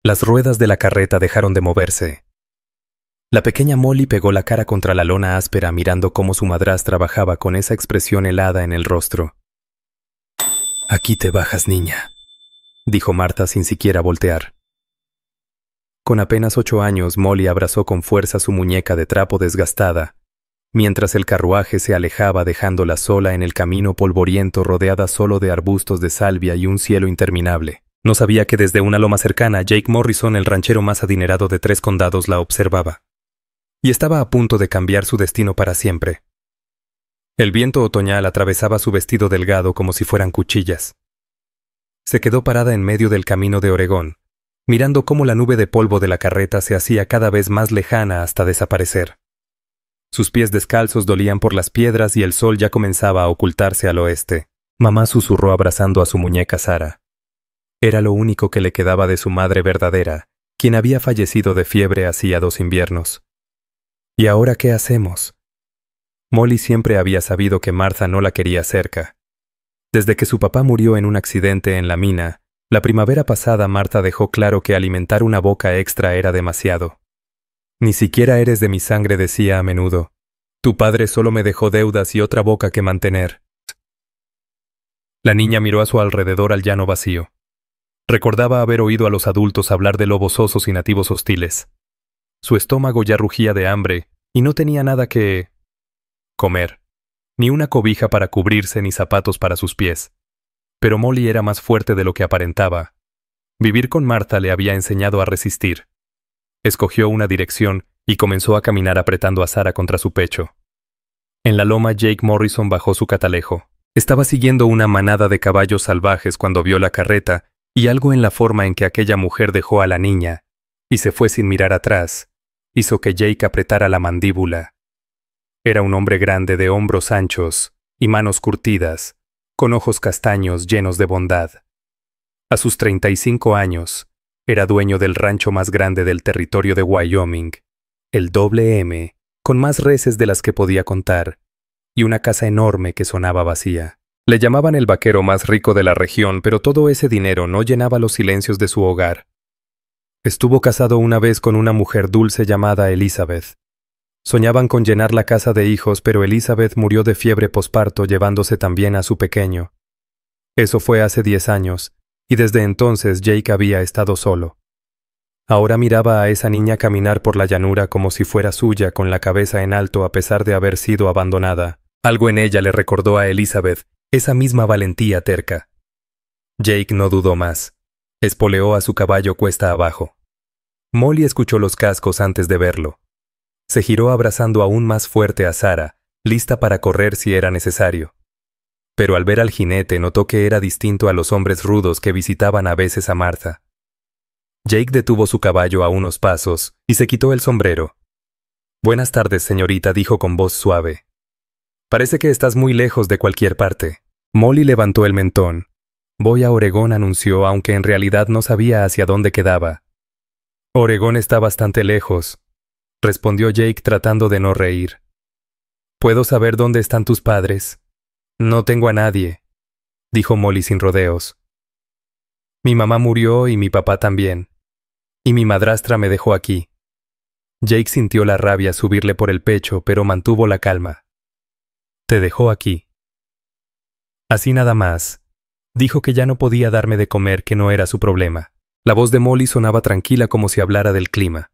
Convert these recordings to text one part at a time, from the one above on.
Las ruedas de la carreta dejaron de moverse. La pequeña Molly pegó la cara contra la lona áspera mirando cómo su madrastra bajaba con esa expresión helada en el rostro. «Aquí te bajas, niña», dijo Marta sin siquiera voltear. Con apenas 8 años, Molly abrazó con fuerza su muñeca de trapo desgastada, mientras el carruaje se alejaba dejándola sola en el camino polvoriento rodeada solo de arbustos de salvia y un cielo interminable. No sabía que desde una loma cercana Jake Morrison, el ranchero más adinerado de 3 condados, la observaba. Y estaba a punto de cambiar su destino para siempre. El viento otoñal atravesaba su vestido delgado como si fueran cuchillas. Se quedó parada en medio del camino de Oregón, mirando cómo la nube de polvo de la carreta se hacía cada vez más lejana hasta desaparecer. Sus pies descalzos dolían por las piedras y el sol ya comenzaba a ocultarse al oeste. Mamá susurró abrazando a su muñeca Sara. Era lo único que le quedaba de su madre verdadera, quien había fallecido de fiebre hacía 2 inviernos. ¿Y ahora qué hacemos? Molly siempre había sabido que Martha no la quería cerca. Desde que su papá murió en un accidente en la mina, la primavera pasada Martha dejó claro que alimentar una boca extra era demasiado. «Ni siquiera eres de mi sangre», decía a menudo. «Tu padre solo me dejó deudas y otra boca que mantener». La niña miró a su alrededor al llano vacío. Recordaba haber oído a los adultos hablar de lobos osos y nativos hostiles. Su estómago ya rugía de hambre y no tenía nada que comer, ni una cobija para cubrirse ni zapatos para sus pies. Pero Molly era más fuerte de lo que aparentaba. Vivir con Martha le había enseñado a resistir. Escogió una dirección y comenzó a caminar apretando a Sara contra su pecho. En la loma Jake Morrison bajó su catalejo. Estaba siguiendo una manada de caballos salvajes cuando vio la carreta y algo en la forma en que aquella mujer dejó a la niña y se fue sin mirar atrás hizo que Jake apretara la mandíbula. Era un hombre grande de hombros anchos y manos curtidas, con ojos castaños llenos de bondad. A sus 35 años, era dueño del rancho más grande del territorio de Wyoming, el WM, con más reses de las que podía contar, y una casa enorme que sonaba vacía. Le llamaban el vaquero más rico de la región, pero todo ese dinero no llenaba los silencios de su hogar. Estuvo casado una vez con una mujer dulce llamada Elizabeth. Soñaban con llenar la casa de hijos, pero Elizabeth murió de fiebre posparto llevándose también a su pequeño. Eso fue hace 10 años, y desde entonces Jake había estado solo. Ahora miraba a esa niña caminar por la llanura como si fuera suya, con la cabeza en alto a pesar de haber sido abandonada. Algo en ella le recordó a Elizabeth esa misma valentía terca. Jake no dudó más. Espoleó a su caballo cuesta abajo. Molly escuchó los cascos antes de verlo. Se giró abrazando aún más fuerte a Sara, lista para correr si era necesario. Pero al ver al jinete notó que era distinto a los hombres rudos que visitaban a veces a Martha. Jake detuvo su caballo a unos pasos y se quitó el sombrero. «Buenas tardes, señorita», dijo con voz suave. «Parece que estás muy lejos de cualquier parte». Molly levantó el mentón. «Voy a Oregón», anunció, aunque en realidad no sabía hacia dónde quedaba. «Oregón está bastante lejos», respondió Jake tratando de no reír. «¿Puedo saber dónde están tus padres?» «No tengo a nadie», dijo Molly sin rodeos. «Mi mamá murió y mi papá también. Y mi madrastra me dejó aquí». Jake sintió la rabia subirle por el pecho, pero mantuvo la calma. «Te dejó aquí». Así nada más. Dijo que ya no podía darme de comer, que no era su problema. La voz de Molly sonaba tranquila como si hablara del clima.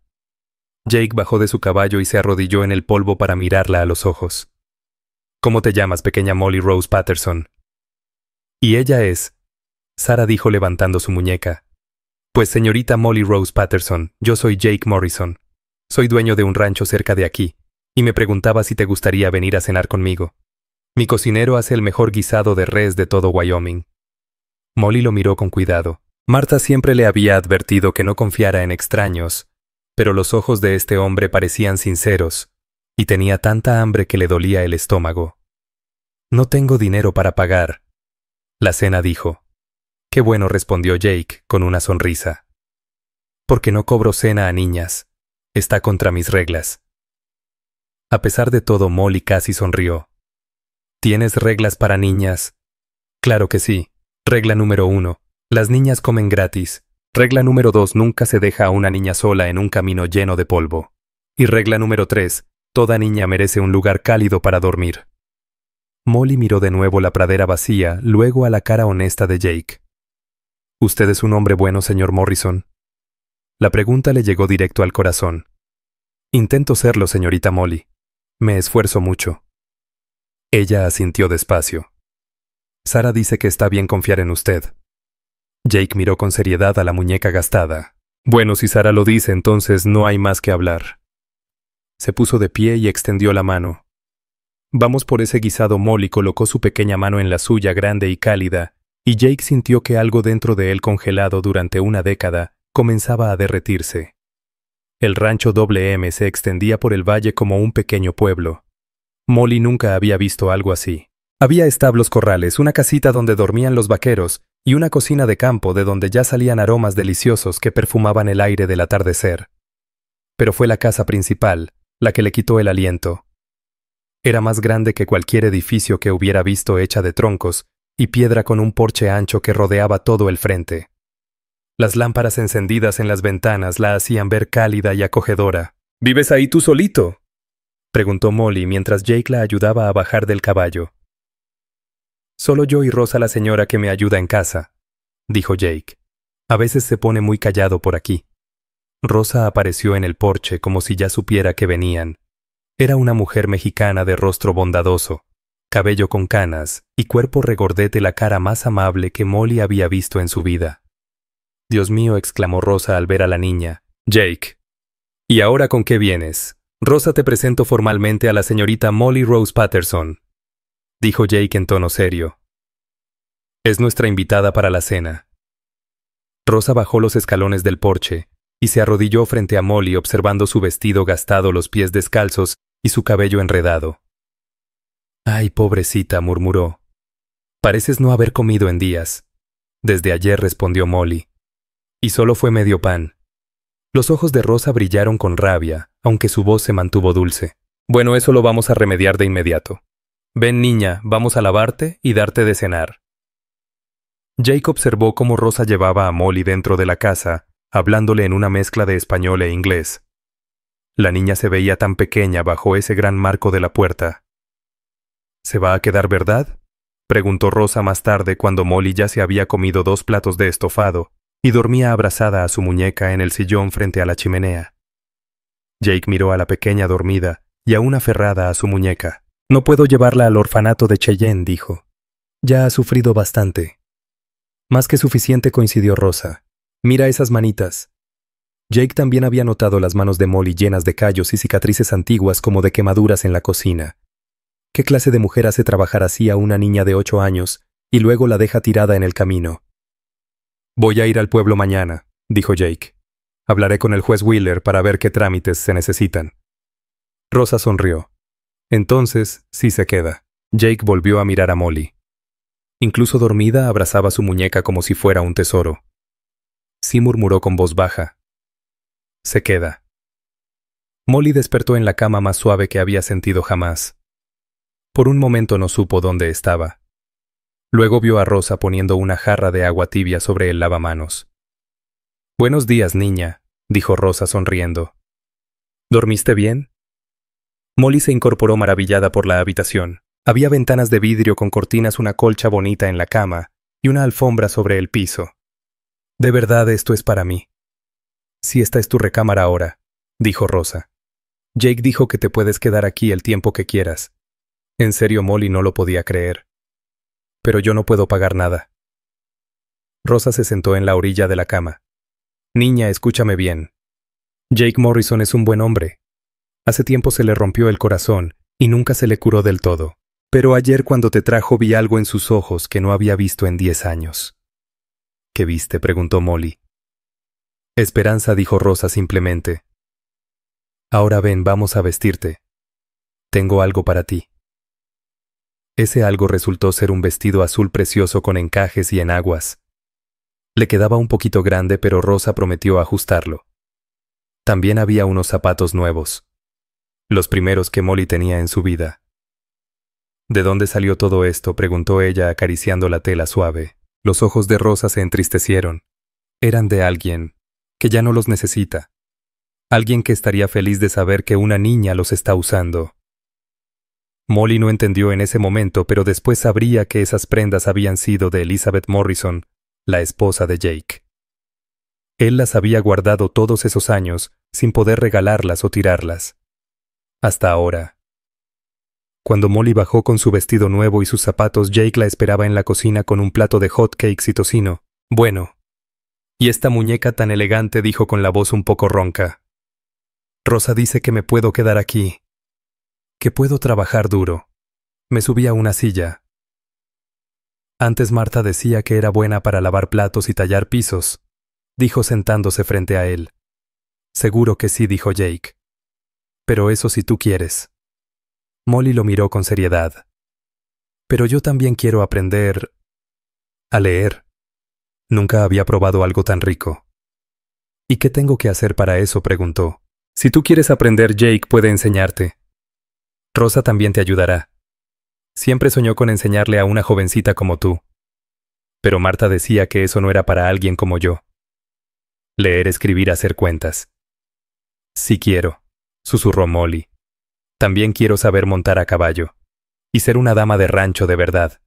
Jake bajó de su caballo y se arrodilló en el polvo para mirarla a los ojos. «¿Cómo te llamas, pequeña Molly Rose Patterson?» «Y ella es», Sara dijo levantando su muñeca. «Pues señorita Molly Rose Patterson, yo soy Jake Morrison. Soy dueño de un rancho cerca de aquí, y me preguntaba si te gustaría venir a cenar conmigo. Mi cocinero hace el mejor guisado de res de todo Wyoming». Molly lo miró con cuidado. Martha siempre le había advertido que no confiara en extraños, pero los ojos de este hombre parecían sinceros, y tenía tanta hambre que le dolía el estómago. «No tengo dinero para pagar», la cena dijo. «Qué bueno», respondió Jake con una sonrisa. «Porque no cobro cena a niñas. Está contra mis reglas». A pesar de todo, Molly casi sonrió. «¿Tienes reglas para niñas?» «Claro que sí. Regla número 1. Las niñas comen gratis, Regla número 2. Nunca se deja a una niña sola en un camino lleno de polvo. Y regla número 3. Toda niña merece un lugar cálido para dormir. Molly miró de nuevo la pradera vacía, luego a la cara honesta de Jake. ¿Usted es un hombre bueno, señor Morrison? La pregunta le llegó directo al corazón. Intento serlo, señorita Molly. Me esfuerzo mucho. Ella asintió despacio. Sara dice que está bien confiar en usted. Jake miró con seriedad a la muñeca gastada. Bueno, si Sara lo dice, entonces no hay más que hablar. Se puso de pie y extendió la mano. Vamos por ese guisado. Molly colocó su pequeña mano en la suya grande y cálida, y Jake sintió que algo dentro de él congelado durante una década comenzaba a derretirse. El rancho M se extendía por el valle como un pequeño pueblo. Molly nunca había visto algo así. Había establos, corrales, una casita donde dormían los vaqueros y una cocina de campo de donde ya salían aromas deliciosos que perfumaban el aire del atardecer. Pero fue la casa principal la que le quitó el aliento. Era más grande que cualquier edificio que hubiera visto, hecha de troncos y piedra con un porche ancho que rodeaba todo el frente. Las lámparas encendidas en las ventanas la hacían ver cálida y acogedora. ¿Vives ahí tú solito?, preguntó Molly mientras Jake la ayudaba a bajar del caballo. Solo yo y Rosa, la señora que me ayuda en casa, dijo Jake. A veces se pone muy callado por aquí. Rosa apareció en el porche como si ya supiera que venían. Era una mujer mexicana de rostro bondadoso, cabello con canas y cuerpo regordete, la cara más amable que Molly había visto en su vida. Dios mío, exclamó Rosa al ver a la niña. Jake, ¿y ahora con qué vienes? Rosa, te presento formalmente a la señorita Molly Rose Patterson, dijo Jake en tono serio. Es nuestra invitada para la cena. Rosa bajó los escalones del porche y se arrodilló frente a Molly, observando su vestido gastado, los pies descalzos y su cabello enredado. Ay, pobrecita, murmuró. Pareces no haber comido en días. Desde ayer, respondió Molly. Y solo fue medio pan. Los ojos de Rosa brillaron con rabia, aunque su voz se mantuvo dulce. Bueno, eso lo vamos a remediar de inmediato. Ven, niña, vamos a lavarte y darte de cenar. Jake observó cómo Rosa llevaba a Molly dentro de la casa, hablándole en una mezcla de español e inglés. La niña se veía tan pequeña bajo ese gran marco de la puerta. ¿Se va a quedar, verdad?, preguntó Rosa más tarde, cuando Molly ya se había comido 2 platos de estofado y dormía abrazada a su muñeca en el sillón frente a la chimenea. Jake miró a la pequeña dormida y aún aferrada a su muñeca. No puedo llevarla al orfanato de Cheyenne, dijo. Ya ha sufrido bastante. Más que suficiente, coincidió Rosa. Mira esas manitas. Jake también había notado las manos de Molly llenas de callos y cicatrices antiguas como de quemaduras en la cocina. ¿Qué clase de mujer hace trabajar así a una niña de 8 años y luego la deja tirada en el camino? Voy a ir al pueblo mañana, dijo Jake. Hablaré con el juez Wheeler para ver qué trámites se necesitan. Rosa sonrió. Entonces, sí se queda. Jake volvió a mirar a Molly. Incluso dormida, abrazaba su muñeca como si fuera un tesoro. Sí, murmuró con voz baja. Se queda. Molly despertó en la cama más suave que había sentido jamás. Por un momento no supo dónde estaba. Luego vio a Rosa poniendo una jarra de agua tibia sobre el lavamanos. Buenos días, niña, dijo Rosa sonriendo. ¿Dormiste bien? Molly se incorporó maravillada por la habitación. Había ventanas de vidrio con cortinas, una colcha bonita en la cama y una alfombra sobre el piso. De verdad, esto es para mí. Si esta es tu recámara ahora, dijo Rosa. Jake dijo que te puedes quedar aquí el tiempo que quieras. En serio, Molly no lo podía creer. Pero yo no puedo pagar nada. Rosa se sentó en la orilla de la cama. Niña, escúchame bien. Jake Morrison es un buen hombre. Hace tiempo se le rompió el corazón y nunca se le curó del todo. Pero ayer, cuando te trajo, vi algo en sus ojos que no había visto en 10 años. ¿Qué viste?, preguntó Molly. Esperanza, dijo Rosa simplemente. Ahora ven, vamos a vestirte. Tengo algo para ti. Ese algo resultó ser un vestido azul precioso con encajes y enaguas. Le quedaba un poquito grande, pero Rosa prometió ajustarlo. También había unos zapatos nuevos. Los primeros que Molly tenía en su vida. ¿De dónde salió todo esto?, preguntó ella acariciando la tela suave. Los ojos de Rosa se entristecieron. eran de alguien que ya no los necesita. Alguien que estaría feliz de saber que una niña los está usando. Molly no entendió en ese momento, pero después sabría que esas prendas habían sido de Elizabeth Morrison, la esposa de Jake. Él las había guardado todos esos años sin poder regalarlas o tirarlas. Hasta ahora. Cuando Molly bajó con su vestido nuevo y sus zapatos, Jake la esperaba en la cocina con un plato de hot cakes y tocino. Bueno. Y esta muñeca tan elegante, dijo con la voz un poco ronca. Rosa dice que me puedo quedar aquí. Que puedo trabajar duro. Me subí a una silla. Antes Marta decía que era buena para lavar platos y tallar pisos, dijo sentándose frente a él. Seguro que sí, dijo Jake. Pero eso si tú quieres. Molly lo miró con seriedad. Pero yo también quiero aprender a leer. Nunca había probado algo tan rico. ¿Y qué tengo que hacer para eso?, preguntó. Si tú quieres aprender, Jake puede enseñarte. Rosa también te ayudará. Siempre soñó con enseñarle a una jovencita como tú. Pero Marta decía que eso no era para alguien como yo. Leer, escribir, hacer cuentas. Sí quiero, susurró Molly. También quiero saber montar a caballo. Y ser una dama de rancho de verdad.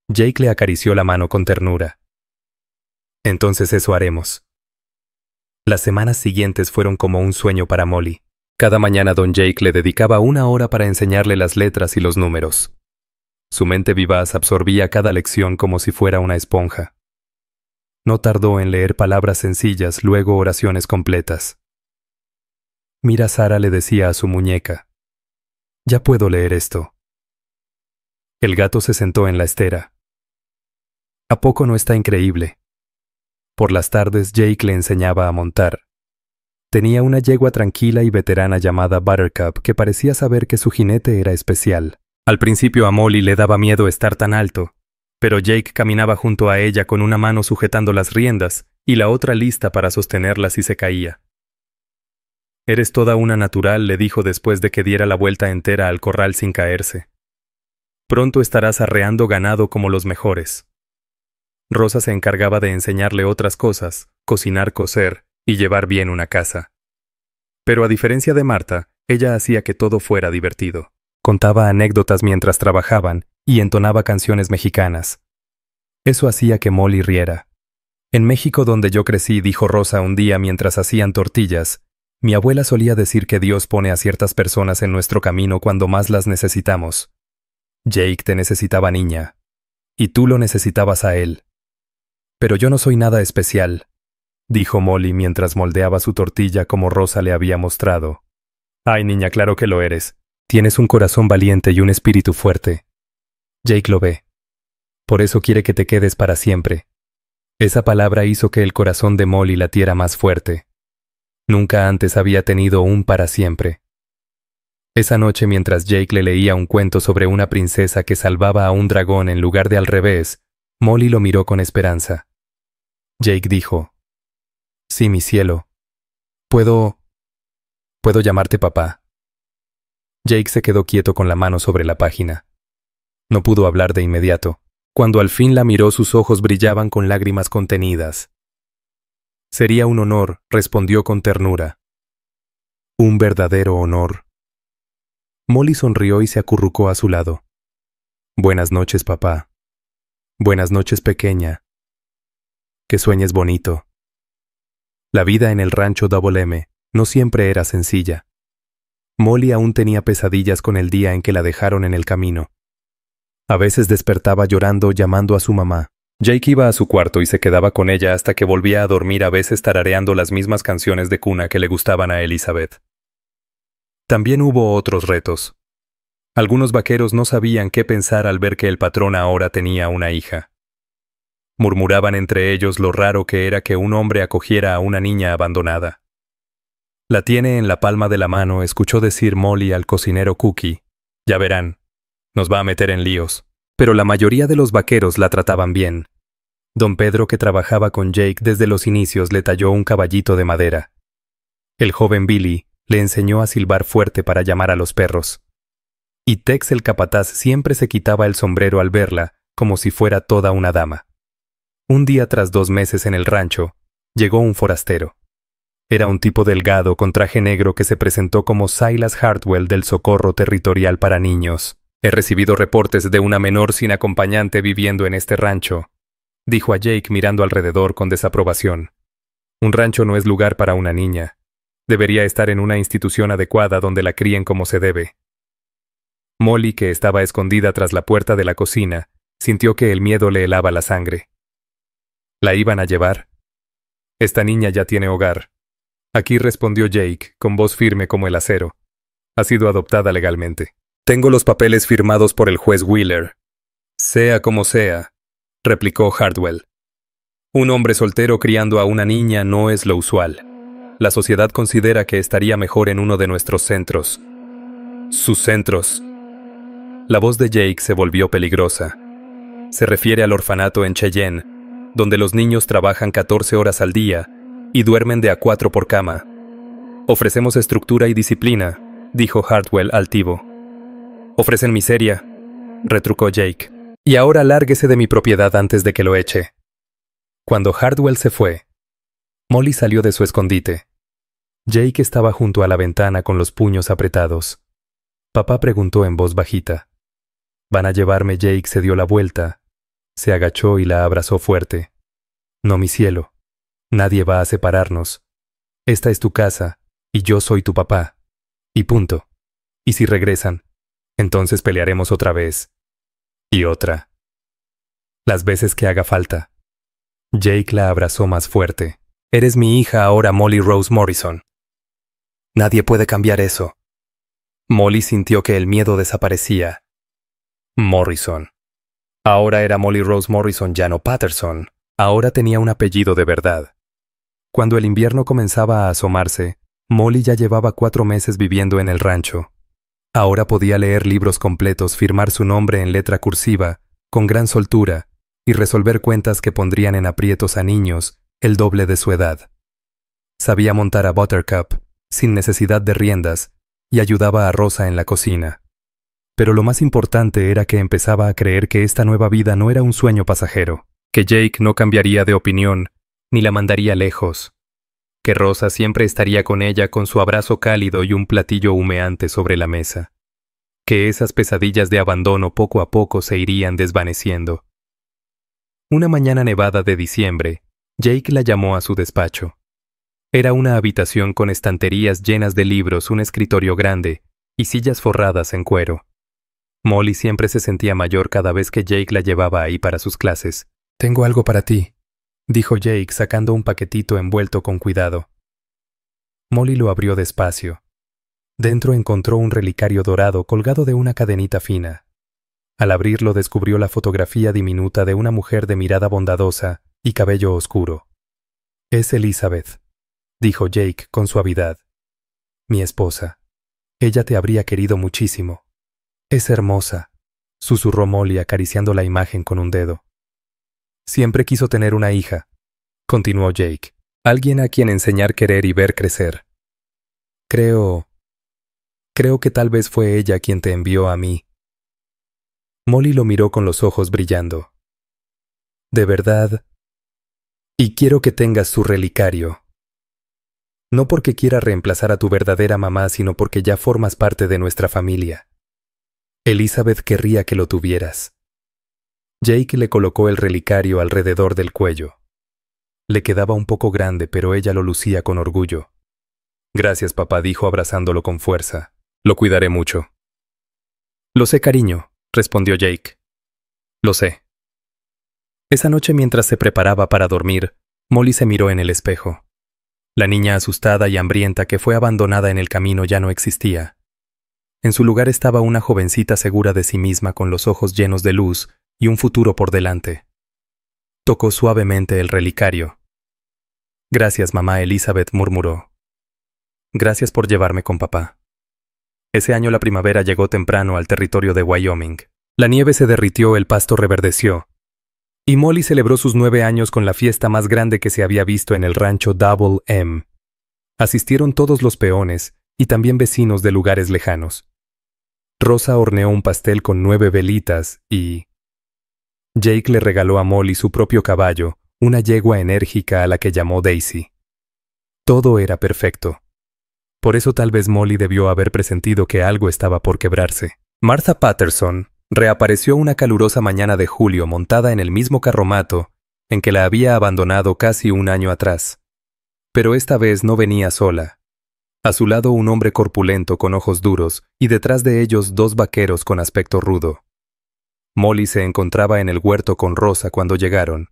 Jake le acarició la mano con ternura. Entonces eso haremos. Las semanas siguientes fueron como un sueño para Molly. Cada mañana don Jake le dedicaba 1 hora para enseñarle las letras y los números. Su mente vivaz absorbía cada lección como si fuera una esponja. No tardó en leer palabras sencillas, luego oraciones completas. Mira, Sara, le decía a su muñeca. Ya puedo leer esto. El gato se sentó en la estera. ¿A poco no está increíble? Por las tardes Jake le enseñaba a montar. Tenía una yegua tranquila y veterana llamada Buttercup que parecía saber que su jinete era especial. Al principio a Molly le daba miedo estar tan alto, pero Jake caminaba junto a ella con una mano sujetando las riendas y la otra lista para sostenerla si se caía. Eres toda una natural, le dijo después de que diera la vuelta entera al corral sin caerse. Pronto estarás arreando ganado como los mejores. Rosa se encargaba de enseñarle otras cosas, cocinar, coser y llevar bien una casa. Pero a diferencia de Marta, ella hacía que todo fuera divertido. Contaba anécdotas mientras trabajaban y entonaba canciones mexicanas. Eso hacía que Molly riera. En México, donde yo crecí, dijo Rosa un día mientras hacían tortillas, mi abuela solía decir que Dios pone a ciertas personas en nuestro camino cuando más las necesitamos. Jake te necesitaba, niña. Y tú lo necesitabas a él. Pero yo no soy nada especial, dijo Molly mientras moldeaba su tortilla como Rosa le había mostrado. Ay, niña, claro que lo eres. Tienes un corazón valiente y un espíritu fuerte. Jake lo ve. Por eso quiere que te quedes para siempre. Esa palabra hizo que el corazón de Molly latiera más fuerte. Nunca antes había tenido un para siempre. Esa noche, mientras Jake le leía un cuento sobre una princesa que salvaba a un dragón en lugar de al revés, Molly lo miró con esperanza. Jake dijo, sí, mi cielo. ¿Puedo llamarte papá? Jake se quedó quieto con la mano sobre la página. No pudo hablar de inmediato. Cuando al fin la miró, sus ojos brillaban con lágrimas contenidas. Sería un honor, respondió con ternura. Un verdadero honor. Molly sonrió y se acurrucó a su lado. Buenas noches, papá. Buenas noches, pequeña. Que sueñes bonito. La vida en el rancho Double M no siempre era sencilla. Molly aún tenía pesadillas con el día en que la dejaron en el camino. A veces despertaba llorando, llamando a su mamá. Jake iba a su cuarto y se quedaba con ella hasta que volvía a dormir, a veces tarareando las mismas canciones de cuna que le gustaban a Elizabeth. También hubo otros retos. Algunos vaqueros no sabían qué pensar al ver que el patrón ahora tenía una hija. Murmuraban entre ellos lo raro que era que un hombre acogiera a una niña abandonada. La tiene en la palma de la mano, escuchó decir Molly al cocinero Cookie. Ya verán, nos va a meter en líos. Pero la mayoría de los vaqueros la trataban bien. Don Pedro, que trabajaba con Jake desde los inicios, le talló un caballito de madera. El joven Billy le enseñó a silbar fuerte para llamar a los perros. Y Tex, el capataz, siempre se quitaba el sombrero al verla, como si fuera toda una dama. Un día tras 2 meses en el rancho, llegó un forastero. Era un tipo delgado con traje negro que se presentó como Silas Hartwell del Socorro Territorial para Niños. He recibido reportes de una menor sin acompañante viviendo en este rancho, dijo a Jake mirando alrededor con desaprobación. Un rancho no es lugar para una niña. Debería estar en una institución adecuada donde la críen como se debe. Molly, que estaba escondida tras la puerta de la cocina, sintió que el miedo le helaba la sangre. ¿La iban a llevar? Esta niña ya tiene hogar. Aquí respondió Jake, con voz firme como el acero. Ha sido adoptada legalmente. Tengo los papeles firmados por el juez Wheeler. Sea como sea, replicó Hartwell. Un hombre soltero criando a una niña no es lo usual. La sociedad considera que estaría mejor en uno de nuestros centros. Sus centros. La voz de Jake se volvió peligrosa. Se refiere al orfanato en Cheyenne, donde los niños trabajan 14 horas al día y duermen de a 4 por cama. Ofrecemos estructura y disciplina, dijo Hartwell altivo. Ofrecen miseria, retrucó Jake. Y ahora lárguese de mi propiedad antes de que lo eche. Cuando Hartwell se fue, Molly salió de su escondite. Jake estaba junto a la ventana con los puños apretados. Papá preguntó en voz bajita. ¿Van a llevarme? Jake se dio la vuelta, se agachó y la abrazó fuerte. No, mi cielo. Nadie va a separarnos. Esta es tu casa, y yo soy tu papá. Y punto. Y si regresan, entonces pelearemos otra vez. Y otra. Las veces que haga falta. Jake la abrazó más fuerte. Eres mi hija ahora, Molly Rose Morrison. Nadie puede cambiar eso. Molly sintió que el miedo desaparecía. Morrison. Ahora era Molly Rose Morrison, ya no Patterson. Ahora tenía un apellido de verdad. Cuando el invierno comenzaba a asomarse, Molly ya llevaba 4 meses viviendo en el rancho. Ahora podía leer libros completos, firmar su nombre en letra cursiva, con gran soltura, y resolver cuentas que pondrían en aprietos a niños el doble de su edad. Sabía montar a Buttercup, sin necesidad de riendas, y ayudaba a Rosa en la cocina. Pero lo más importante era que empezaba a creer que esta nueva vida no era un sueño pasajero, que Jake no cambiaría de opinión, ni la mandaría lejos, que Rosa siempre estaría con ella con su abrazo cálido y un platillo humeante sobre la mesa, que esas pesadillas de abandono poco a poco se irían desvaneciendo. Una mañana nevada de diciembre, Jake la llamó a su despacho. Era una habitación con estanterías llenas de libros, un escritorio grande y sillas forradas en cuero. Molly siempre se sentía mayor cada vez que Jake la llevaba ahí para sus clases. «Tengo algo para ti», dijo Jake sacando un paquetito envuelto con cuidado. Molly lo abrió despacio. Dentro encontró un relicario dorado colgado de una cadenita fina. Al abrirlo descubrió la fotografía diminuta de una mujer de mirada bondadosa y cabello oscuro. «Es Elizabeth», dijo Jake con suavidad. «Mi esposa. Ella te habría querido muchísimo». «Es hermosa», susurró Molly acariciando la imagen con un dedo. «Siempre quiso tener una hija», continuó Jake. «Alguien a quien enseñar querer y ver crecer. Creo que tal vez fue ella quien te envió a mí». Molly lo miró con los ojos brillando. «¿De verdad? Y quiero que tengas su relicario. No porque quiera reemplazar a tu verdadera mamá, sino porque ya formas parte de nuestra familia. Elizabeth querría que lo tuvieras». Jake le colocó el relicario alrededor del cuello. Le quedaba un poco grande, pero ella lo lucía con orgullo. «Gracias, papá», dijo abrazándolo con fuerza. «Lo cuidaré mucho». «Lo sé, cariño», respondió Jake. «Lo sé». Esa noche, mientras se preparaba para dormir, Molly se miró en el espejo. La niña asustada y hambrienta que fue abandonada en el camino ya no existía. En su lugar estaba una jovencita segura de sí misma con los ojos llenos de luz y un futuro por delante. Tocó suavemente el relicario. «Gracias, mamá», Elizabeth murmuró. «Gracias por llevarme con papá». Ese año la primavera llegó temprano al territorio de Wyoming. La nieve se derritió, el pasto reverdeció. Y Molly celebró sus 9 años con la fiesta más grande que se había visto en el rancho Double M. Asistieron todos los peones y también vecinos de lugares lejanos. Rosa horneó un pastel con 9 velitas y Jake le regaló a Molly su propio caballo, una yegua enérgica a la que llamó Daisy. Todo era perfecto. Por eso tal vez Molly debió haber presentido que algo estaba por quebrarse. Martha Patterson reapareció una calurosa mañana de julio montada en el mismo carromato en que la había abandonado casi un año atrás. Pero esta vez no venía sola. A su lado un hombre corpulento con ojos duros y detrás de ellos 2 vaqueros con aspecto rudo. Molly se encontraba en el huerto con Rosa cuando llegaron.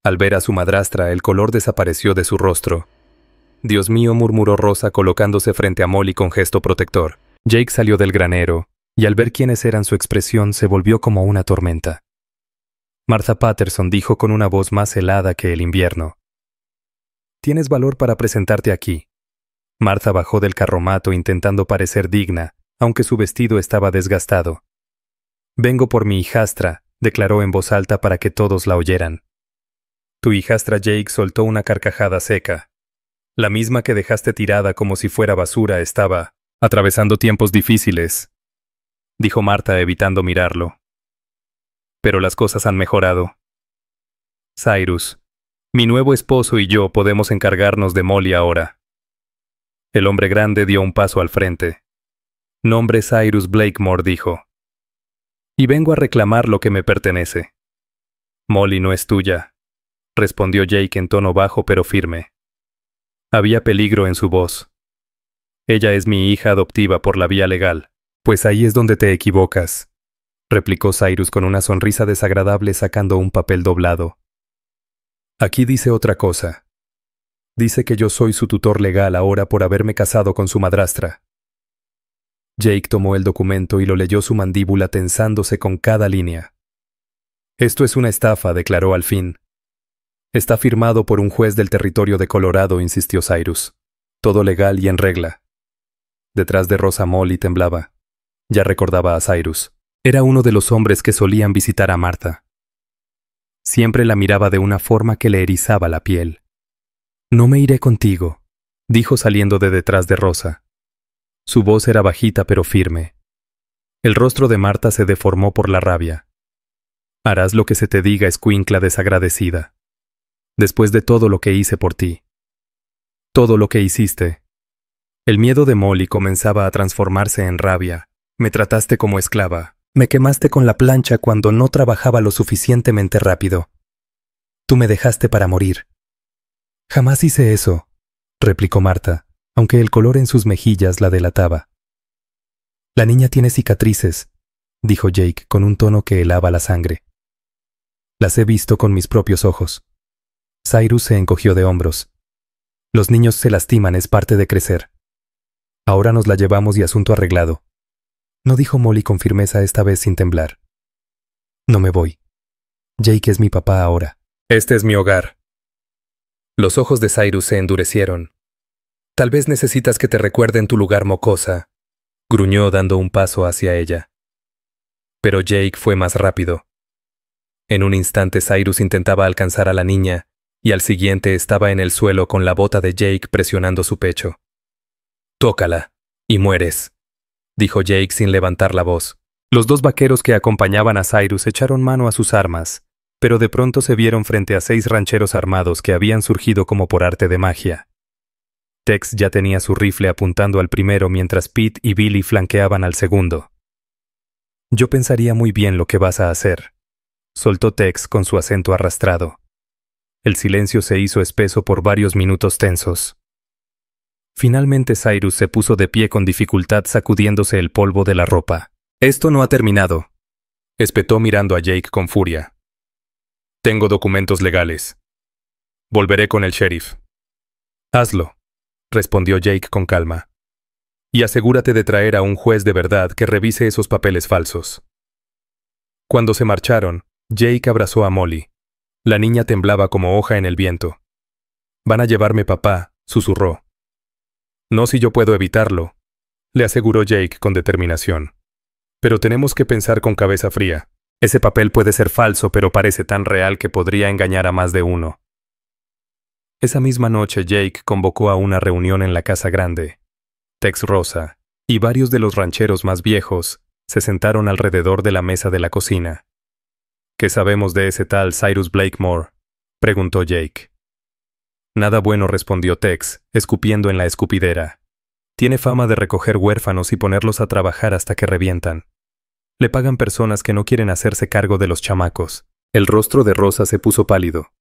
Al ver a su madrastra, el color desapareció de su rostro. «Dios mío», murmuró Rosa colocándose frente a Molly con gesto protector. Jake salió del granero, y al ver quiénes eran su expresión se volvió como una tormenta. Martha Patterson dijo con una voz más helada que el invierno: «Tienes valor para presentarte aquí». Martha bajó del carromato intentando parecer digna, aunque su vestido estaba desgastado. «Vengo por mi hijastra», declaró en voz alta para que todos la oyeran. «Tu hijastra», Jake soltó una carcajada seca. «La misma que dejaste tirada como si fuera basura estaba atravesando tiempos difíciles», dijo Martha evitando mirarlo. «Pero las cosas han mejorado. Cyrus, mi nuevo esposo y yo podemos encargarnos de Molly ahora». El hombre grande dio un paso al frente. «Nombre Cyrus Blakemore», dijo. «Y vengo a reclamar lo que me pertenece». «Molly no es tuya», respondió Jake en tono bajo pero firme. Había peligro en su voz. «Ella es mi hija adoptiva por la vía legal». «Pues ahí es donde te equivocas», replicó Cyrus con una sonrisa desagradable sacando un papel doblado. «Aquí dice otra cosa. Dice que yo soy su tutor legal ahora por haberme casado con su madrastra». Jake tomó el documento y lo leyó, su mandíbula tensándose con cada línea. «Esto es una estafa», declaró al fin. «Está firmado por un juez del territorio de Colorado», insistió Cyrus. «Todo legal y en regla». Detrás de Rosa Molly temblaba. Ya recordaba a Cyrus. Era uno de los hombres que solían visitar a Martha. Siempre la miraba de una forma que le erizaba la piel. «No me iré contigo», dijo saliendo de detrás de Rosa. Su voz era bajita pero firme. El rostro de Martha se deformó por la rabia. «Harás lo que se te diga, escuincla desagradecida. Después de todo lo que hice por ti. Todo lo que hiciste». El miedo de Molly comenzaba a transformarse en rabia. «Me trataste como esclava. Me quemaste con la plancha cuando no trabajaba lo suficientemente rápido. Tú me dejaste para morir». «Jamás hice eso», replicó Martha, aunque el color en sus mejillas la delataba. «La niña tiene cicatrices», dijo Jake con un tono que helaba la sangre. «Las he visto con mis propios ojos». Cyrus se encogió de hombros. «Los niños se lastiman, es parte de crecer. Ahora nos la llevamos y asunto arreglado», no dijo Molly con firmeza, esta vez sin temblar. «No me voy. Jake es mi papá ahora. Este es mi hogar». Los ojos de Cyrus se endurecieron. «Tal vez necesitas que te recuerden tu lugar, mocosa», gruñó dando un paso hacia ella. Pero Jake fue más rápido. En un instante Cyrus intentaba alcanzar a la niña, y al siguiente estaba en el suelo con la bota de Jake presionando su pecho. «Tócala, y mueres», dijo Jake sin levantar la voz. Los 2 vaqueros que acompañaban a Cyrus echaron mano a sus armas, pero de pronto se vieron frente a 6 rancheros armados que habían surgido como por arte de magia. Tex ya tenía su rifle apuntando al primero mientras Pete y Billy flanqueaban al segundo. «Yo pensaría muy bien lo que vas a hacer», soltó Tex con su acento arrastrado. El silencio se hizo espeso por varios minutos tensos. Finalmente Cyrus se puso de pie con dificultad sacudiéndose el polvo de la ropa. «Esto no ha terminado», espetó mirando a Jake con furia. «Tengo documentos legales. Volveré con el sheriff». «Hazlo», respondió Jake con calma. «Y asegúrate de traer a un juez de verdad que revise esos papeles falsos». Cuando se marcharon, Jake abrazó a Molly. La niña temblaba como hoja en el viento. «Van a llevarme, papá», susurró. «No si yo puedo evitarlo», le aseguró Jake con determinación. «Pero tenemos que pensar con cabeza fría. Ese papel puede ser falso, pero parece tan real que podría engañar a más de uno». Esa misma noche Jake convocó a una reunión en la casa grande. Tex, Rosa y varios de los rancheros más viejos se sentaron alrededor de la mesa de la cocina. «¿Qué sabemos de ese tal Cyrus Blakemore?», preguntó Jake. Nada bueno, respondió Tex, escupiendo en la escupidera. Tiene fama de recoger huérfanos y ponerlos a trabajar hasta que revientan. Le pagan personas que no quieren hacerse cargo de los chamacos. El rostro de Rosa se puso pálido.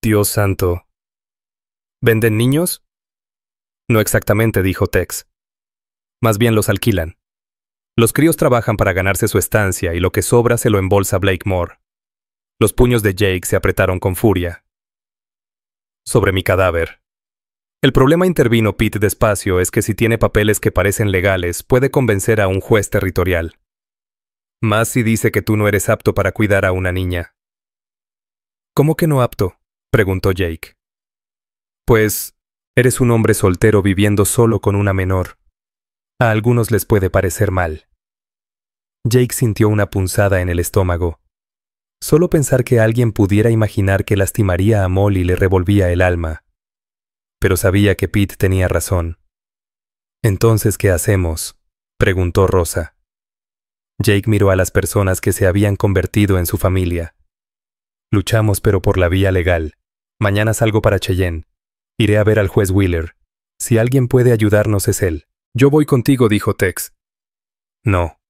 Dios santo. ¿Venden niños? No exactamente, dijo Tex. Más bien los alquilan. Los críos trabajan para ganarse su estancia y lo que sobra se lo embolsa Blakemore. Los puños de Jake se apretaron con furia. Sobre mi cadáver. El problema, intervino Pete despacio, es que si tiene papeles que parecen legales, puede convencer a un juez territorial. Más si dice que tú no eres apto para cuidar a una niña. ¿Cómo que no apto?, preguntó Jake. Pues, eres un hombre soltero viviendo solo con una menor. A algunos les puede parecer mal. Jake sintió una punzada en el estómago. Solo pensar que alguien pudiera imaginar que lastimaría a Molly le revolvía el alma. Pero sabía que Pete tenía razón. «¿Entonces qué hacemos?», preguntó Rosa. Jake miró a las personas que se habían convertido en su familia. «Luchamos, pero por la vía legal. Mañana salgo para Cheyenne. Iré a ver al juez Wheeler. Si alguien puede ayudarnos es él». «Yo voy contigo», dijo Tex. «No.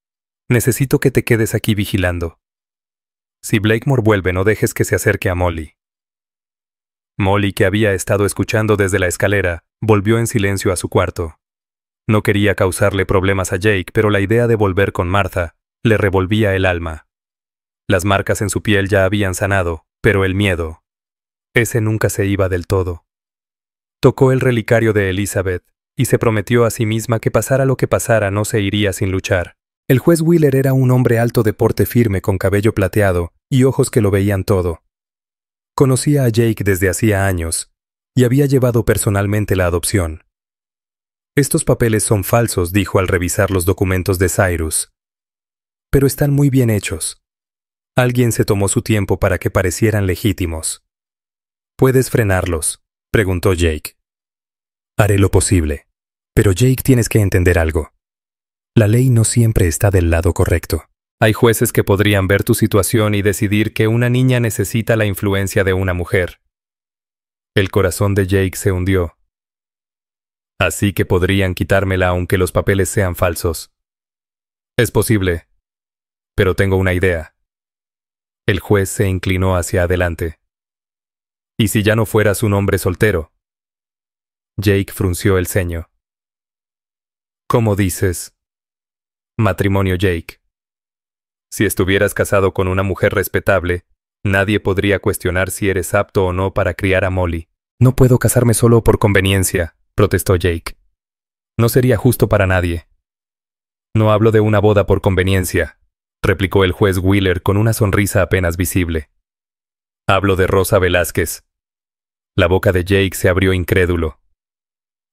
Necesito que te quedes aquí vigilando. Si Blakemore vuelve, no dejes que se acerque a Molly». Molly, que había estado escuchando desde la escalera, volvió en silencio a su cuarto. No quería causarle problemas a Jake, pero la idea de volver con Martha le revolvía el alma. Las marcas en su piel ya habían sanado, pero el miedo, ese nunca se iba del todo. Tocó el relicario de Elizabeth y se prometió a sí misma que pasara lo que pasara no se iría sin luchar. El juez Wheeler era un hombre alto de porte firme con cabello plateado y ojos que lo veían todo. Conocía a Jake desde hacía años y había llevado personalmente la adopción. «Estos papeles son falsos», dijo al revisar los documentos de Cyrus. «Pero están muy bien hechos. Alguien se tomó su tiempo para que parecieran legítimos». «¿Puedes frenarlos?», preguntó Jake. «Haré lo posible. Pero Jake, tienes que entender algo. La ley no siempre está del lado correcto. Hay jueces que podrían ver tu situación y decidir que una niña necesita la influencia de una mujer». El corazón de Jake se hundió. «Así que podrían quitármela aunque los papeles sean falsos». «Es posible. Pero tengo una idea». El juez se inclinó hacia adelante. «¿Y si ya no fueras un hombre soltero?». Jake frunció el ceño. «¿Cómo dices?». «Matrimonio, Jake. Si estuvieras casado con una mujer respetable, nadie podría cuestionar si eres apto o no para criar a Molly». «No puedo casarme solo por conveniencia», protestó Jake. «No sería justo para nadie». «No hablo de una boda por conveniencia», replicó el juez Wheeler con una sonrisa apenas visible. «Hablo de Rosa Velázquez». La boca de Jake se abrió incrédulo.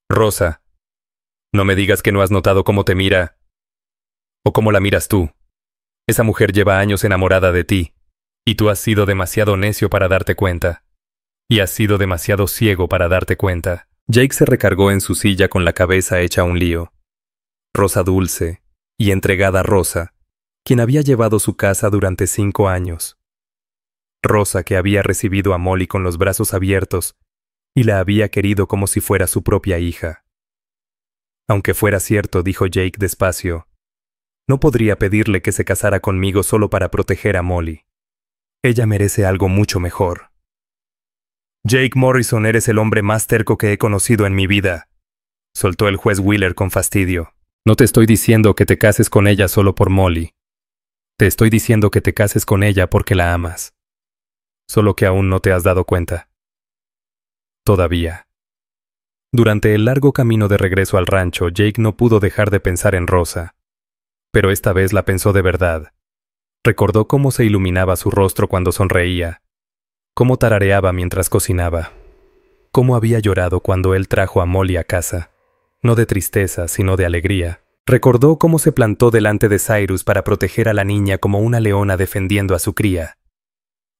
«Rosa, no me digas que no has notado cómo te mira, o cómo la miras tú. Esa mujer lleva años enamorada de ti, y tú has sido demasiado necio para darte cuenta. Y has sido demasiado ciego para darte cuenta». Jake se recargó en su silla con la cabeza hecha un lío. Rosa dulce y entregada Rosa, quien había llevado su casa durante 5 años. Rosa, que había recibido a Molly con los brazos abiertos y la había querido como si fuera su propia hija. «Aunque fuera cierto», dijo Jake despacio, «no podría pedirle que se casara conmigo solo para proteger a Molly. Ella merece algo mucho mejor». «Jake Morrison, eres el hombre más terco que he conocido en mi vida», soltó el juez Wheeler con fastidio. «No te estoy diciendo que te cases con ella solo por Molly. Te estoy diciendo que te cases con ella porque la amas. Solo que aún no te has dado cuenta. Todavía». Durante el largo camino de regreso al rancho, Jake no pudo dejar de pensar en Rosa. Pero esta vez la pensó de verdad. Recordó cómo se iluminaba su rostro cuando sonreía, cómo tarareaba mientras cocinaba, cómo había llorado cuando él trajo a Molly a casa, no de tristeza, sino de alegría. Recordó cómo se plantó delante de Cyrus para proteger a la niña como una leona defendiendo a su cría.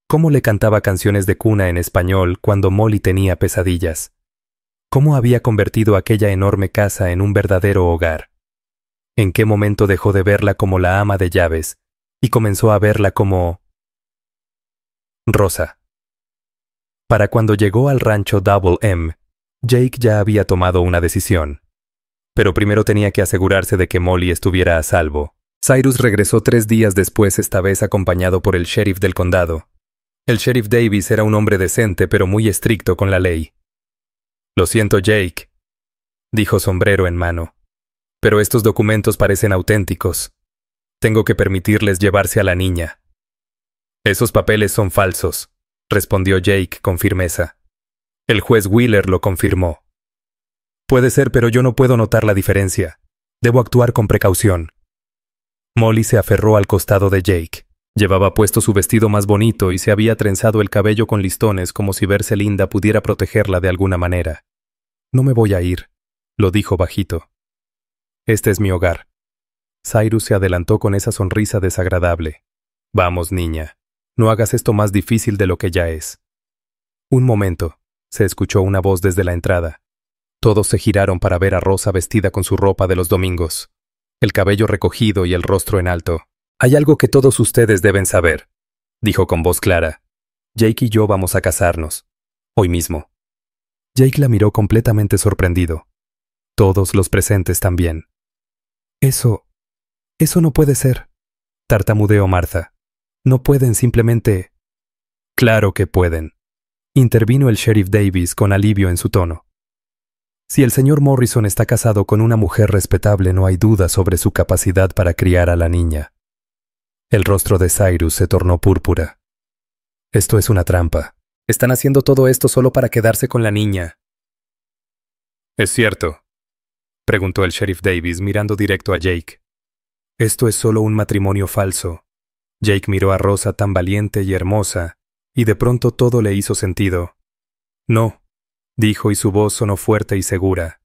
Cómo le cantaba canciones de cuna en español cuando Molly tenía pesadillas. Cómo había convertido aquella enorme casa en un verdadero hogar. En qué momento dejó de verla como la ama de llaves y comenzó a verla como Rosa. Para cuando llegó al rancho Double M, Jake ya había tomado una decisión. Pero primero tenía que asegurarse de que Molly estuviera a salvo. Cyrus regresó 3 días después, esta vez acompañado por el sheriff del condado. El sheriff Davis era un hombre decente pero muy estricto con la ley. «Lo siento, Jake», dijo, sombrero en mano, «pero estos documentos parecen auténticos. Tengo que permitirles llevarse a la niña». «Esos papeles son falsos», respondió Jake con firmeza. El juez Wheeler lo confirmó. «Puede ser, pero yo no puedo notar la diferencia. Debo actuar con precaución». Molly se aferró al costado de Jake. Llevaba puesto su vestido más bonito y se había trenzado el cabello con listones como si verse linda pudiera protegerla de alguna manera. «No me voy a ir», lo dijo bajito. «Este es mi hogar». Cyrus se adelantó con esa sonrisa desagradable. «Vamos, niña. No hagas esto más difícil de lo que ya es». «Un momento», se escuchó una voz desde la entrada. Todos se giraron para ver a Rosa vestida con su ropa de los domingos, el cabello recogido y el rostro en alto. «Hay algo que todos ustedes deben saber», dijo con voz clara. «Jake y yo vamos a casarnos. Hoy mismo». Jake la miró completamente sorprendido. Todos los presentes también. Eso no puede ser», tartamudeó Martha. «No pueden simplemente...». «Claro que pueden», intervino el sheriff Davis con alivio en su tono. «Si el señor Morrison está casado con una mujer respetable, no hay duda sobre su capacidad para criar a la niña». El rostro de Cyrus se tornó púrpura. «Esto es una trampa. Están haciendo todo esto solo para quedarse con la niña». «¿Es cierto?», preguntó el sheriff Davis mirando directo a Jake. «Esto es solo un matrimonio falso». Jake miró a Rosa tan valiente y hermosa, y de pronto todo le hizo sentido. «No», dijo y su voz sonó fuerte y segura.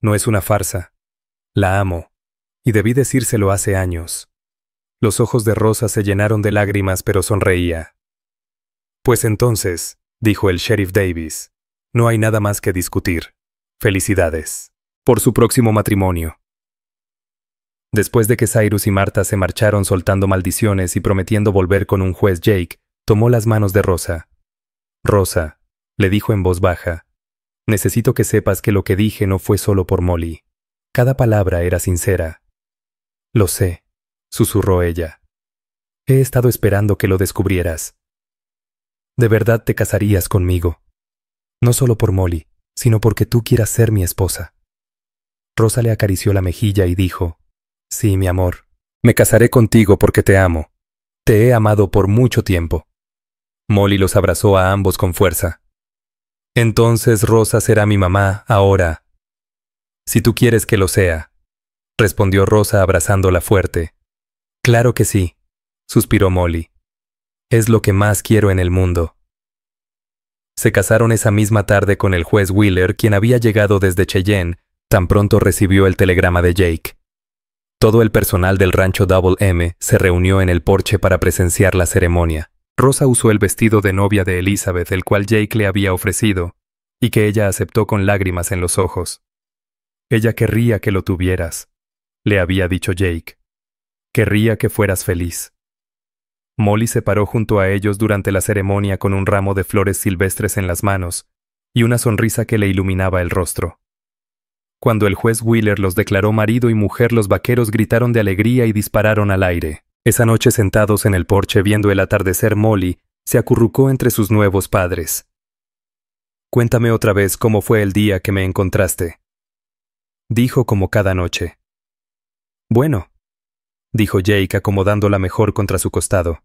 «No es una farsa. La amo, y debí decírselo hace años». Los ojos de Rosa se llenaron de lágrimas, pero sonreía. «Pues entonces», dijo el sheriff Davis, «no hay nada más que discutir. Felicidades por su próximo matrimonio». Después de que Cyrus y Martha se marcharon soltando maldiciones y prometiendo volver con un juez, Jake tomó las manos de Rosa. «Rosa», le dijo en voz baja, «necesito que sepas que lo que dije no fue solo por Molly. Cada palabra era sincera». «Lo sé», susurró ella. «He estado esperando que lo descubrieras. ¿De verdad te casarías conmigo? No solo por Molly, sino porque tú quieras ser mi esposa». Rosa le acarició la mejilla y dijo, «Sí, mi amor, me casaré contigo porque te amo. Te he amado por mucho tiempo». Molly los abrazó a ambos con fuerza. «Entonces Rosa será mi mamá ahora». «Si tú quieres que lo sea», respondió Rosa abrazándola fuerte. «Claro que sí», suspiró Molly. «Es lo que más quiero en el mundo». Se casaron esa misma tarde con el juez Wheeler, quien había llegado desde Cheyenne tan pronto recibió el telegrama de Jake. Todo el personal del rancho Double M se reunió en el porche para presenciar la ceremonia. Rosa usó el vestido de novia de Elizabeth, el cual Jake le había ofrecido, y que ella aceptó con lágrimas en los ojos. «Ella querría que lo tuvieras», le había dicho Jake. «Querría que fueras feliz». Molly se paró junto a ellos durante la ceremonia con un ramo de flores silvestres en las manos y una sonrisa que le iluminaba el rostro. Cuando el juez Wheeler los declaró marido y mujer, los vaqueros gritaron de alegría y dispararon al aire. Esa noche, sentados en el porche viendo el atardecer, Molly se acurrucó entre sus nuevos padres. «Cuéntame otra vez cómo fue el día que me encontraste», dijo como cada noche. «Bueno», dijo Jake acomodándola mejor contra su costado.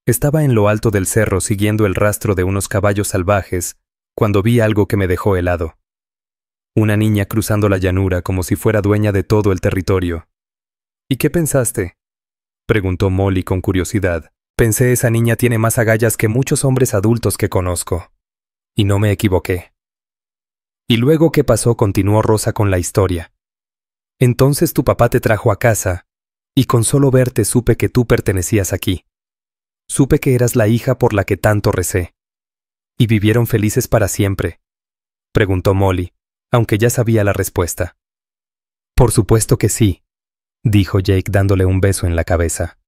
«Estaba en lo alto del cerro siguiendo el rastro de unos caballos salvajes cuando vi algo que me dejó helado. Una niña cruzando la llanura como si fuera dueña de todo el territorio». «¿Y qué pensaste?», preguntó Molly con curiosidad. «Pensé, esa niña tiene más agallas que muchos hombres adultos que conozco». Y no me equivoqué. «¿Y luego qué pasó?», continuó Rosa con la historia. «Entonces tu papá te trajo a casa, y con solo verte supe que tú pertenecías aquí. Supe que eras la hija por la que tanto recé. ¿Y vivieron felices para siempre?», preguntó Molly, aunque ya sabía la respuesta. «Por supuesto que sí», dijo Jake dándole un beso en la cabeza.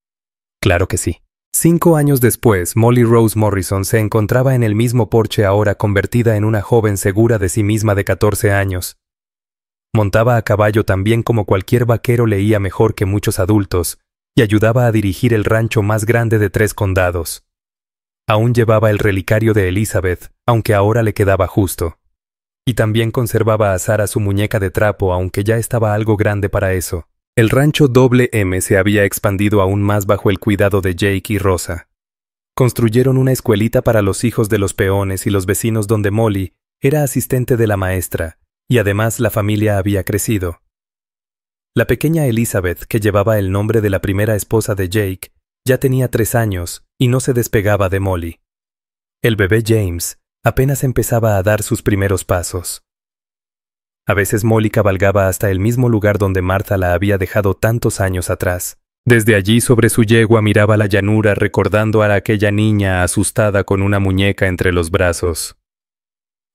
«Claro que sí. 5 años después, Molly Rose Morrison se encontraba en el mismo porche, ahora convertida en una joven segura de sí misma de 14 años. Montaba a caballo tan bien como cualquier vaquero, leía mejor que muchos adultos, y ayudaba a dirigir el rancho más grande de 3 condados. Aún llevaba el relicario de Elizabeth, aunque ahora le quedaba justo. Y también conservaba a Sarah, su muñeca de trapo, aunque ya estaba algo grande para eso. El rancho WM se había expandido aún más bajo el cuidado de Jake y Rosa. Construyeron una escuelita para los hijos de los peones y los vecinos donde Molly era asistente de la maestra, y además la familia había crecido. La pequeña Elizabeth, que llevaba el nombre de la primera esposa de Jake, ya tenía 3 años y no se despegaba de Molly. El bebé James apenas empezaba a dar sus primeros pasos. A veces Molly cabalgaba hasta el mismo lugar donde Martha la había dejado tantos años atrás. Desde allí, sobre su yegua, miraba la llanura, recordando a aquella niña asustada con una muñeca entre los brazos.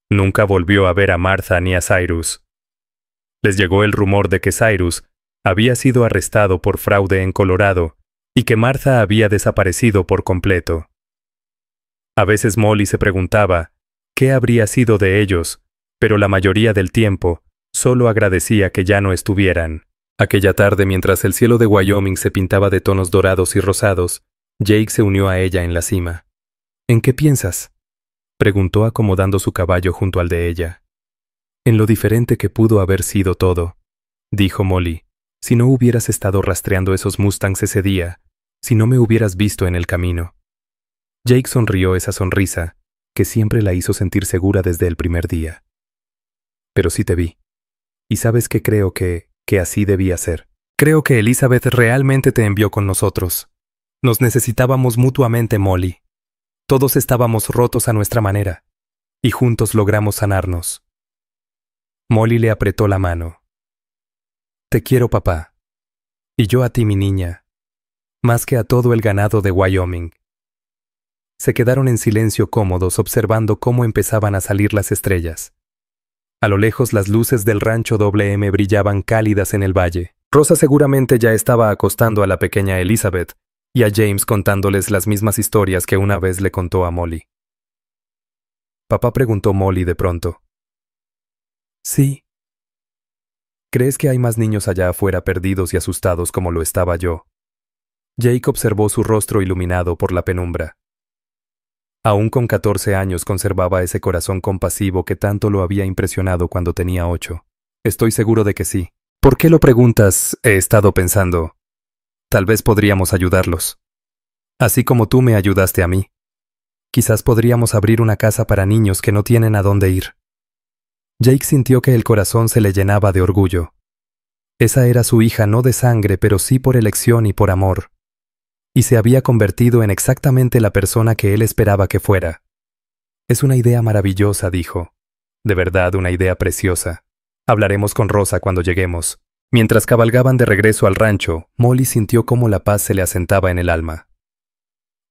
Nunca volvió a ver a Martha ni a Cyrus. Les llegó el rumor de que Cyrus había sido arrestado por fraude en Colorado y que Martha había desaparecido por completo. A veces Molly se preguntaba qué habría sido de ellos, pero la mayoría del tiempo solo agradecía que ya no estuvieran. Aquella tarde, mientras el cielo de Wyoming se pintaba de tonos dorados y rosados, Jake se unió a ella en la cima. ¿En qué piensas?, preguntó acomodando su caballo junto al de ella. En lo diferente que pudo haber sido todo, dijo Molly. Si no hubieras estado rastreando esos Mustangs ese día, si no me hubieras visto en el camino. Jake sonrió, esa sonrisa que siempre la hizo sentir segura desde el primer día. Pero sí te vi. Y sabes que creo que así debía ser. Creo que Elizabeth realmente te envió con nosotros. Nos necesitábamos mutuamente, Molly. Todos estábamos rotos a nuestra manera, y juntos logramos sanarnos. Molly le apretó la mano. Te quiero, papá. Y yo a ti, mi niña. Más que a todo el ganado de Wyoming. Se quedaron en silencio, cómodos, observando cómo empezaban a salir las estrellas. A lo lejos las luces del rancho WM brillaban cálidas en el valle. Rosa seguramente ya estaba acostando a la pequeña Elizabeth y a James contándoles las mismas historias que una vez le contó a Molly. Papá, preguntó Molly de pronto. Sí. ¿Crees que hay más niños allá afuera perdidos y asustados como lo estaba yo? Jake observó su rostro iluminado por la penumbra. Aún con 14 años conservaba ese corazón compasivo que tanto lo había impresionado cuando tenía 8. Estoy seguro de que sí. ¿Por qué lo preguntas? He estado pensando. Tal vez podríamos ayudarlos. Así como tú me ayudaste a mí. Quizás podríamos abrir una casa para niños que no tienen a dónde ir. Jake sintió que el corazón se le llenaba de orgullo. Esa era su hija, no de sangre, pero sí por elección y por amor. Y se había convertido en exactamente la persona que él esperaba que fuera. Es una idea maravillosa, dijo. De verdad, una idea preciosa. Hablaremos con Rosa cuando lleguemos. Mientras cabalgaban de regreso al rancho, Molly sintió cómo la paz se le asentaba en el alma.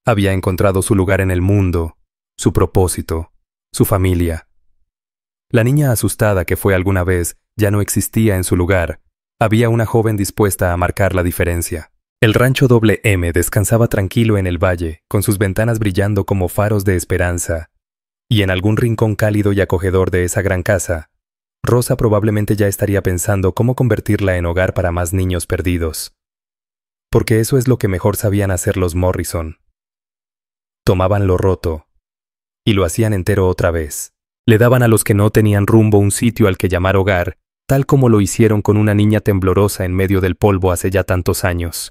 Había encontrado su lugar en el mundo, su propósito, su familia. La niña asustada que fue alguna vez ya no existía en su lugar. Había una joven dispuesta a marcar la diferencia. El rancho WM descansaba tranquilo en el valle, con sus ventanas brillando como faros de esperanza. Y en algún rincón cálido y acogedor de esa gran casa, Rosa probablemente ya estaría pensando cómo convertirla en hogar para más niños perdidos. Porque eso es lo que mejor sabían hacer los Morrison. Tomaban lo roto y lo hacían entero otra vez. Le daban a los que no tenían rumbo un sitio al que llamar hogar, tal como lo hicieron con una niña temblorosa en medio del polvo hace ya tantos años.